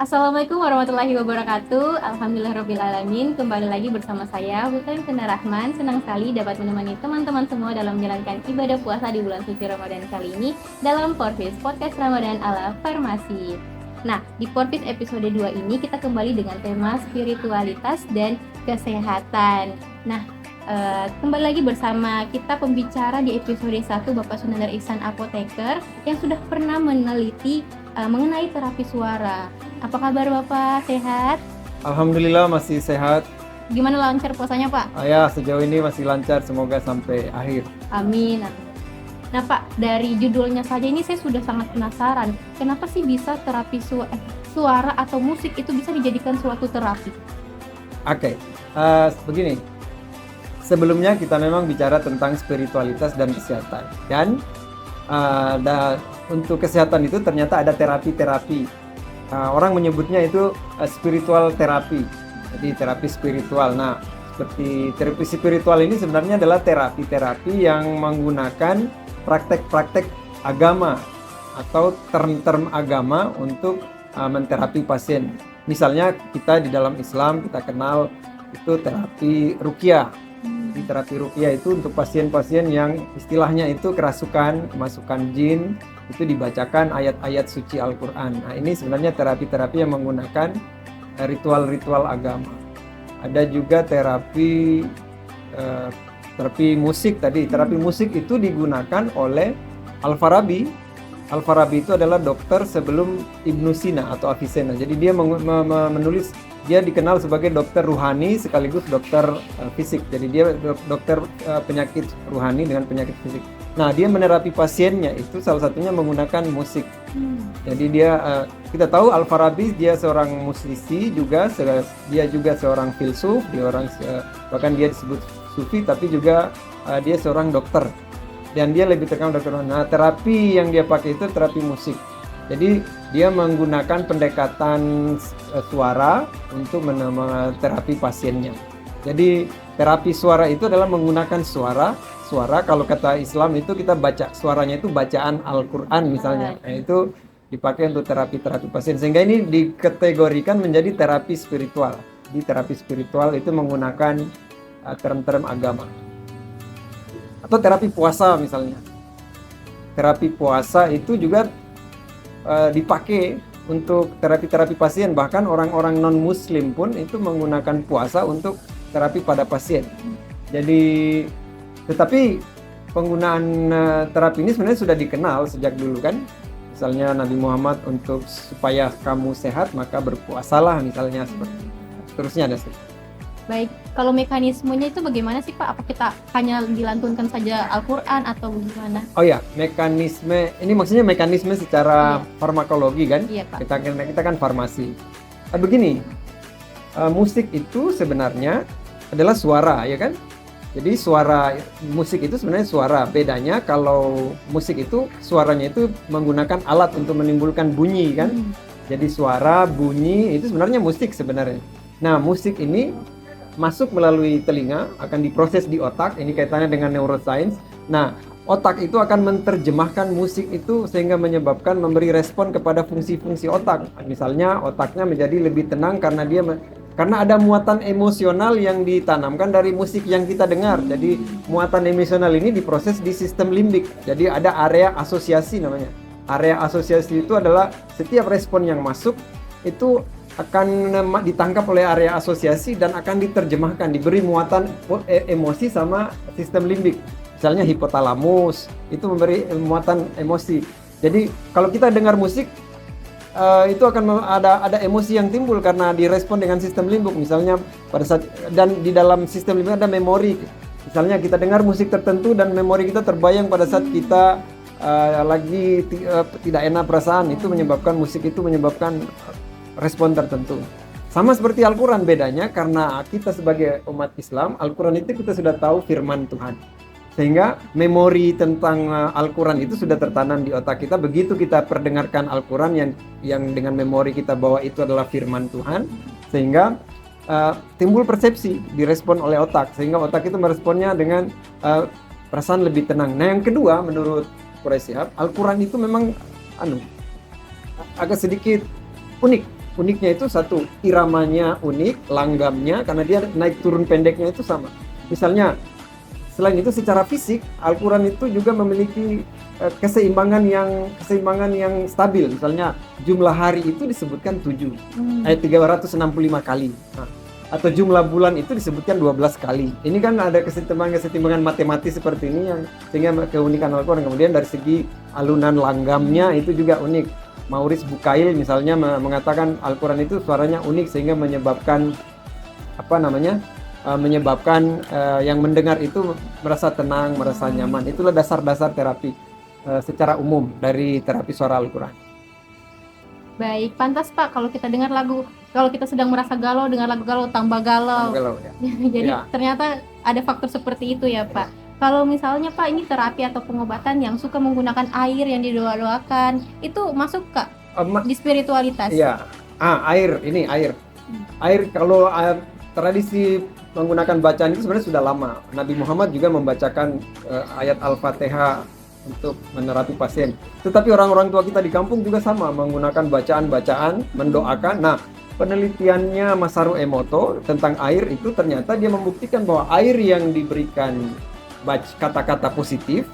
Assalamualaikum warahmatullahi wabarakatuh. Alhamdulillahirrabbilalamin. Kembali lagi bersama saya, Husain Kena Rahman. Senang sekali dapat menemani teman-teman semua dalam menjalankan ibadah puasa di bulan suci Ramadan kali ini dalam Porfis Podcast Ramadan ala Farmasi. Nah, di Porfis episode 2 ini kita kembali dengan tema spiritualitas dan kesehatan. Nah, kembali lagi bersama kita pembicara di episode 1 Bapak Sunandar Ihsan Apoteker yang sudah pernah meneliti mengenai terapi suara. Apa kabar Bapak? Sehat? Alhamdulillah masih sehat. Gimana lancar puasanya Pak? Ya, sejauh ini masih lancar, semoga sampai akhir. Amin. Nah Pak, dari judulnya saja ini saya sudah sangat penasaran. Kenapa sih bisa terapi suara atau musik itu bisa dijadikan suatu terapi? Oke, begini. Sebelumnya kita memang bicara tentang spiritualitas dan kesehatan. Dan untuk kesehatan itu ternyata ada terapi-terapi. Orang menyebutnya itu spiritual terapi. Jadi terapi spiritual. Nah, seperti terapi spiritual ini sebenarnya adalah terapi-terapi yang menggunakan praktek-praktek agama atau term-term agama untuk menterapi pasien. Misalnya kita di dalam Islam kita kenal itu terapi ruqyah. Di terapi ruqyah itu untuk pasien-pasien yang istilahnya itu kerasukan, kemasukan jin, itu dibacakan ayat-ayat suci Al-Quran. Nah, ini sebenarnya terapi-terapi yang menggunakan ritual-ritual agama. Ada juga terapi musik tadi. Terapi musik itu digunakan oleh Al-Farabi. Al-Farabi itu adalah dokter sebelum Ibnu Sina atau Avicenna. Jadi dia menulis, dia dikenal sebagai dokter ruhani sekaligus dokter fisik. Jadi dia dokter penyakit ruhani dengan penyakit fisik. Nah, dia menerapi pasiennya itu salah satunya menggunakan musik. Jadi dia, kita tahu Al-Farabi dia seorang musisi juga, dia juga seorang filsuf, bahkan dia disebut sufi, tapi juga dia seorang dokter. Dan dia lebih terkenal dokter. Nah, terapi yang dia pakai itu terapi musik. Jadi dia menggunakan pendekatan suara untuk terapi pasiennya. Jadi terapi suara itu adalah menggunakan suara. Kalau kata Islam itu kita baca suaranya itu bacaan Al-Quran misalnya. Nah, itu dipakai untuk terapi-terapi pasien. Sehingga ini dikategorikan menjadi terapi spiritual. Di terapi spiritual itu menggunakan term-term agama. Atau terapi puasa misalnya. Terapi puasa itu juga dipakai untuk terapi-terapi pasien. Bahkan orang-orang non-muslim pun itu menggunakan puasa untuk terapi pada pasien. Jadi, tetapi penggunaan terapi ini sebenarnya sudah dikenal sejak dulu kan. Misalnya Nabi Muhammad untuk supaya kamu sehat maka berpuasalah misalnya seperti itu. Terusnya ada sih. Baik, kalau mekanismenya itu bagaimana sih Pak? Apa kita hanya dilantunkan saja Al-Quran atau bagaimana? Oh ya, mekanisme, ini maksudnya mekanisme secara farmakologi kan? Iya Pak. Kita kan farmasi. Begini, musik itu sebenarnya adalah suara, ya kan? Jadi suara, musik itu sebenarnya suara. Bedanya kalau musik itu suaranya itu menggunakan alat untuk menimbulkan bunyi kan? Jadi suara, bunyi itu sebenarnya musik sebenarnya. Nah, musik ini masuk melalui telinga, akan diproses di otak, ini kaitannya dengan neuroscience. Nah, otak itu akan menerjemahkan musik itu sehingga menyebabkan memberi respon kepada fungsi-fungsi otak. Misalnya otaknya menjadi lebih tenang karena ada muatan emosional yang ditanamkan dari musik yang kita dengar. Jadi muatan emosional ini diproses di sistem limbik. Jadi ada area asosiasi namanya. Area asosiasi itu adalah setiap respon yang masuk itu akan ditangkap oleh area asosiasi dan akan diterjemahkan, diberi muatan emosi sama sistem limbik. Misalnya hipotalamus itu memberi muatan emosi. Jadi kalau kita dengar musik itu akan ada emosi yang timbul karena direspon dengan sistem limbik. Misalnya pada saat, dan di dalam sistem limbik ada memori. Misalnya kita dengar musik tertentu dan memori kita terbayang pada saat kita lagi tidak enak perasaan, itu menyebabkan musik itu menyebabkan respon tertentu. Sama seperti Al-Quran, bedanya karena kita sebagai umat Islam, Al-Quran itu kita sudah tahu firman Tuhan. Sehingga memori tentang Al-Quran itu sudah tertanam di otak kita. Begitu kita perdengarkan Al-Quran yang dengan memori kita bahwa itu adalah firman Tuhan, sehingga timbul persepsi, direspon oleh otak. Sehingga otak itu meresponnya dengan perasaan lebih tenang. Nah, yang kedua menurut Quraish Shihab, Al-Quran itu memang agak sedikit unik. uniknya itu satu, iramanya unik, langgamnya karena dia naik turun pendeknya itu sama. Misalnya selain itu secara fisik Al-Quran itu juga memiliki keseimbangan yang stabil. Misalnya jumlah hari itu disebutkan 7 ayat 365 kali. Nah, atau jumlah bulan itu disebutkan 12 kali. Ini kan ada kesetimbangan matematis seperti ini yang sehingga keunikan Al-Quran. Kemudian dari segi alunan langgamnya itu juga unik. Maurice Bucaille misalnya mengatakan Al-Quran itu suaranya unik sehingga menyebabkan yang mendengar itu merasa tenang, merasa nyaman. Itulah dasar-dasar terapi secara umum dari terapi suara Al-Quran. Baik, pantas Pak kalau kita dengar lagu, kalau kita sedang merasa galau, dengar lagu galau tambah galau. Ya. Jadi Ya. ternyata ada faktor seperti itu ya Pak. Kalau misalnya Pak ini terapi atau pengobatan yang suka menggunakan air yang didoa-doakan, itu masuk Kak di spiritualitas? Iya. Air. Air kalau tradisi menggunakan bacaan itu sebenarnya sudah lama. Nabi Muhammad juga membacakan ayat Al-Fatihah untuk menerapi pasien. Tetapi orang-orang tua kita di kampung juga sama menggunakan bacaan-bacaan, mendoakan. Nah, penelitiannya Masaru Emoto tentang air itu ternyata dia membuktikan bahwa air yang diberikan kata-kata positif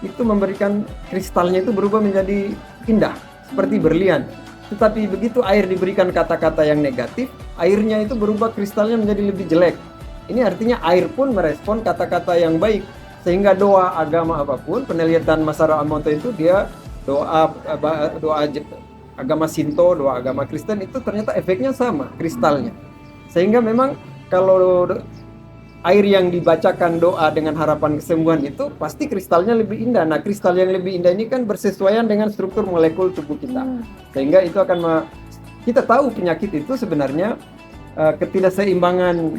itu memberikan kristalnya itu berubah menjadi indah seperti berlian. Tetapi begitu air diberikan kata-kata yang negatif, airnya itu berubah kristalnya menjadi lebih jelek. Ini artinya air pun merespon kata-kata yang baik. Sehingga doa agama apapun, penelitian Masaru Emoto itu dia doa agama Shinto, doa agama Kristen itu ternyata efeknya sama, kristalnya. Sehingga memang kalau air yang dibacakan doa dengan harapan kesembuhan itu pasti kristalnya lebih indah. Nah, kristal yang lebih indah ini kan bersesuaian dengan struktur molekul tubuh kita. Sehingga itu akan kita tahu penyakit itu sebenarnya ketidakseimbangan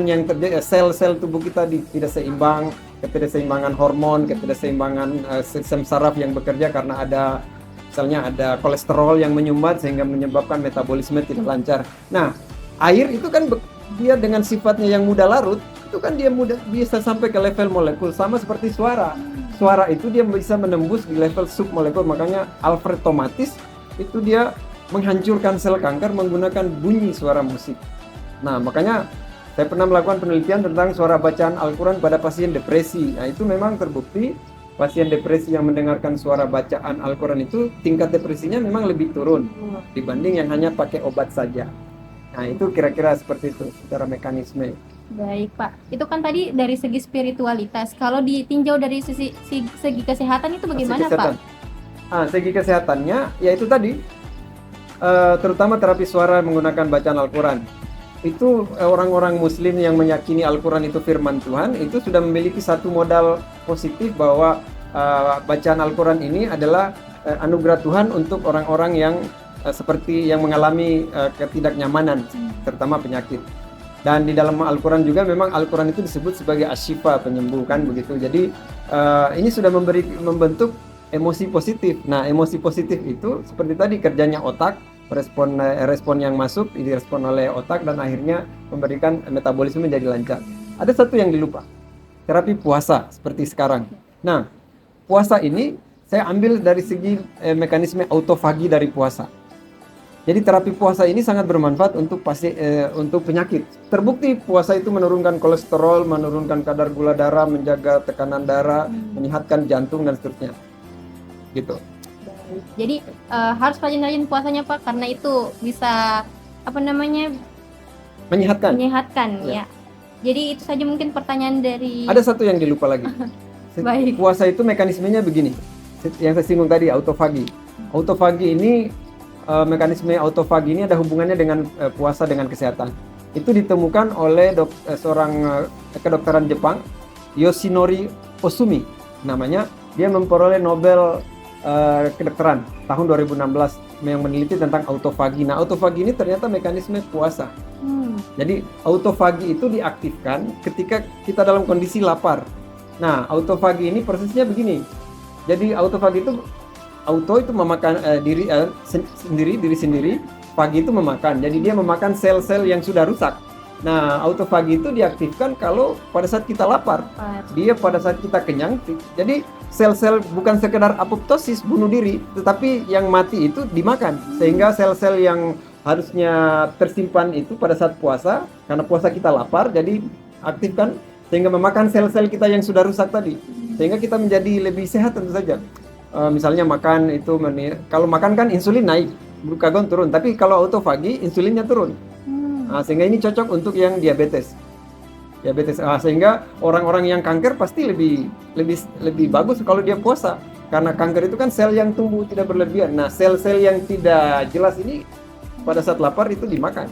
yang terjadi, sel-sel tubuh kita tidak seimbang, ketidakseimbangan hormon, ketidakseimbangan sistem saraf yang bekerja karena misalnya ada kolesterol yang menyumbat sehingga menyebabkan metabolisme tidak lancar. Nah, air itu kan dia dengan sifatnya yang mudah larut, itu kan dia bisa sampai ke level molekul sama seperti suara. Suara itu dia bisa menembus di level submolekul, makanya Alfred Tomatis itu dia menghancurkan sel kanker menggunakan bunyi suara musik. Nah, makanya saya pernah melakukan penelitian tentang suara bacaan Al-Quran pada pasien depresi. Nah, itu memang terbukti pasien depresi yang mendengarkan suara bacaan Al-Quran itu tingkat depresinya memang lebih turun dibanding yang hanya pakai obat saja. Nah, itu kira-kira seperti itu secara mekanisme. Baik Pak, itu kan tadi dari segi spiritualitas. Kalau ditinjau dari segi kesehatan itu bagaimana Pak? Segi kesehatannya, yaitu tadi terutama terapi suara menggunakan bacaan Al-Quran. Itu orang-orang muslim yang meyakini Al-Quran itu firman Tuhan itu sudah memiliki satu modal positif bahwa bacaan Al-Quran ini adalah anugerah Tuhan untuk orang-orang yang seperti yang mengalami ketidaknyamanan, terutama penyakit. Dan di dalam Al-Quran juga memang Al-Quran itu disebut sebagai asyifa, penyembuh kan begitu. Jadi ini sudah membentuk emosi positif. Nah, emosi positif itu seperti tadi kerjanya otak, respon yang masuk direspon oleh otak dan akhirnya memberikan metabolisme menjadi lancar. Ada satu yang dilupa, terapi puasa seperti sekarang. Nah, puasa ini saya ambil dari segi mekanisme autofagi dari puasa. Jadi terapi puasa ini sangat bermanfaat untuk penyakit. Terbukti puasa itu menurunkan kolesterol, menurunkan kadar gula darah, menjaga tekanan darah, menyehatkan jantung dan seterusnya. Gitu. Jadi harus rajin-rajin puasanya Pak, karena itu bisa menyehatkan ya. Jadi itu saja mungkin pertanyaan dari. Ada satu yang dilupa lagi. Baik. Puasa itu mekanismenya begini, yang saya singgung tadi, autofagi. Autofagi ini mekanisme autofagi ini ada hubungannya dengan puasa dengan kesehatan. Itu ditemukan oleh seorang kedokteran Jepang, Yoshinori Osumi namanya. Dia memperoleh Nobel kedokteran tahun 2016 yang meneliti tentang autofagi. Nah, autofagi ini ternyata mekanisme puasa. Jadi autofagi itu diaktifkan ketika kita dalam kondisi lapar. Nah, autofagi ini prosesnya begini. Jadi autofagi itu itu memakan diri sendiri, fagi itu memakan. Jadi dia memakan sel-sel yang sudah rusak. Nah, autofagi itu diaktifkan kalau pada saat kita lapar. Dia pada saat kita kenyang. Jadi sel-sel bukan sekedar apoptosis bunuh diri, tetapi yang mati itu dimakan. Sehingga sel-sel yang harusnya tersimpan itu pada saat puasa, karena puasa kita lapar, jadi aktifkan sehingga memakan sel-sel kita yang sudah rusak tadi. Sehingga kita menjadi lebih sehat tentu saja. Misalnya makan itu, kalau makan kan insulin naik, glukagon turun. Tapi kalau autofagi insulinnya turun. Nah, sehingga ini cocok untuk yang diabetes. Sehingga orang-orang yang kanker pasti lebih bagus kalau dia puasa. Karena kanker itu kan sel yang tumbuh tidak berlebihan. Nah, sel-sel yang tidak jelas ini pada saat lapar itu dimakan.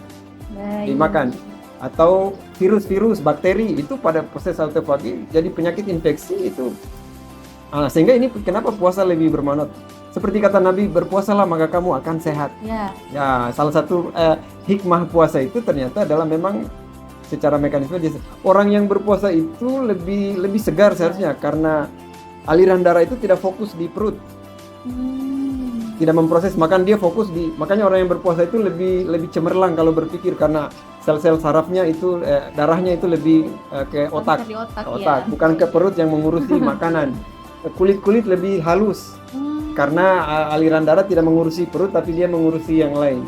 Dimakan. Atau virus-virus, bakteri itu pada proses autofagi jadi penyakit infeksi itu. Sehingga ini kenapa puasa lebih bermanfaat. Seperti kata Nabi, berpuasalah maka kamu akan sehat. Ya, salah satu hikmah puasa itu ternyata adalah memang secara mekanisme orang yang berpuasa itu lebih segar seharusnya karena aliran darah itu tidak fokus di perut. Tidak memproses makan, dia fokus makanya orang yang berpuasa itu lebih cemerlang kalau berpikir karena sel-sel sarafnya itu darahnya itu lebih ke otak, bukan ke perut yang mengurusi makanan. Kulit lebih halus. Karena aliran darah tidak mengurusi perut tapi dia mengurusi yang lain.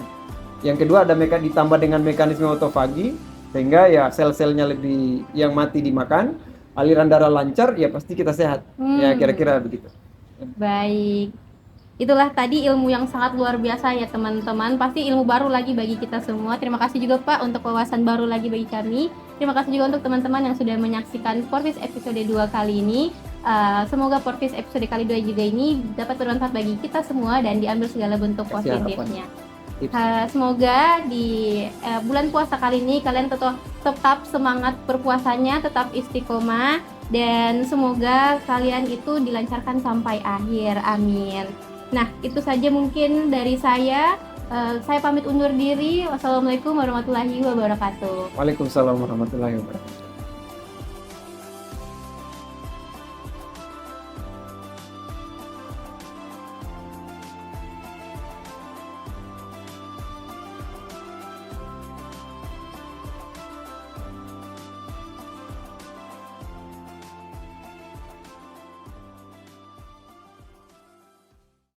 Yang kedua ada ditambah dengan mekanisme autofagi sehingga ya sel-selnya lebih yang mati dimakan, aliran darah lancar, ya pasti kita sehat. Ya kira-kira begitu. Baik. Itulah tadi ilmu yang sangat luar biasa ya teman-teman. Pasti ilmu baru lagi bagi kita semua. Terima kasih juga Pak untuk wawasan baru lagi bagi kami. Terima kasih juga untuk teman-teman yang sudah menyaksikan Portis episode 2 kali ini. Semoga Portis episode kali 2 juga ini dapat bermanfaat bagi kita semua dan diambil segala bentuk positifnya. Semoga di bulan puasa kali ini kalian tetap semangat berpuasanya, tetap istiqomah, dan semoga kalian itu dilancarkan sampai akhir. Amin. Nah, itu saja mungkin dari saya. Saya pamit undur diri. Wassalamualaikum warahmatullahi wabarakatuh. Waalaikumsalam warahmatullahi wabarakatuh.